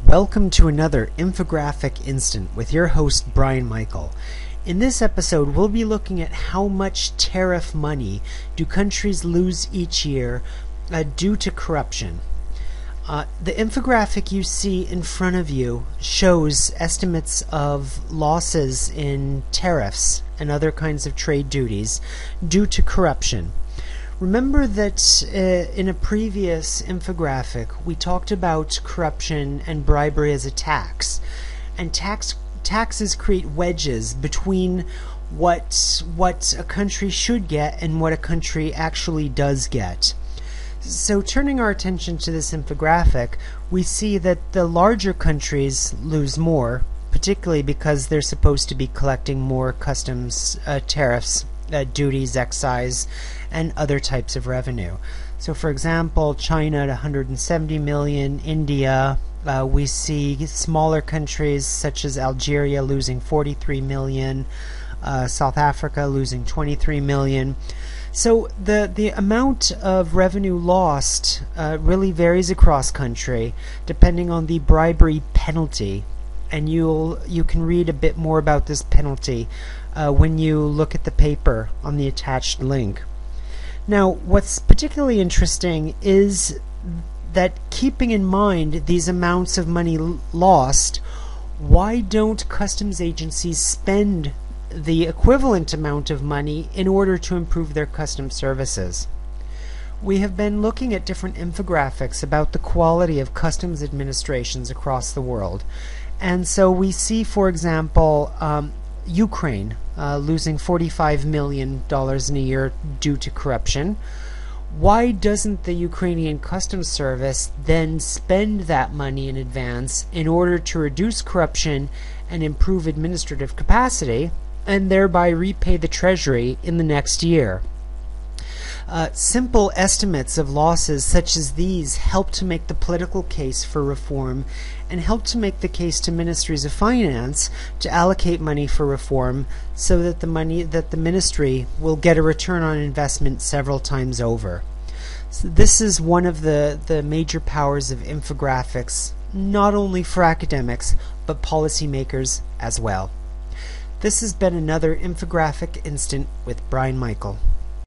Welcome to another infographic instant with your host Brian Michael. In this episode we'll be looking at how much tariff money do countries lose each year due to corruption. The infographic you see in front of you shows estimates of losses in tariffs and other kinds of trade duties due to corruption. Remember that in a previous infographic we talked about corruption and bribery as a tax, and taxes create wedges between what a country should get and what a country actually does get. So turning our attention to this infographic, we see that the larger countries lose more, particularly because they're supposed to be collecting more customs tariffs, duties, excise, and other types of revenue. So for example, China at 170 million, India, we see smaller countries such as Algeria losing 43 million, South Africa losing 23 million. So the amount of revenue lost really varies across country depending on the bribery penalty, and you can read a bit more about this penalty when you look at the paper on the attached link. Now, what's particularly interesting is that, keeping in mind these amounts of money lost, why don't customs agencies spend the equivalent amount of money in order to improve their customs services? We have been looking at different infographics about the quality of customs administrations across the world, and so we see, for example, Ukraine losing $45 million in a year due to corruption. Why doesn't the Ukrainian Customs Service then spend that money in advance in order to reduce corruption and improve administrative capacity, and thereby repay the Treasury in the next year? Simple estimates of losses such as these help to make the political case for reform and help to make the case to ministries of finance to allocate money for reform, so that the ministry will get a return on investment several times over. So this is one of the major powers of infographics, not only for academics but policymakers as well. This has been another infographic instant with Brian Michael.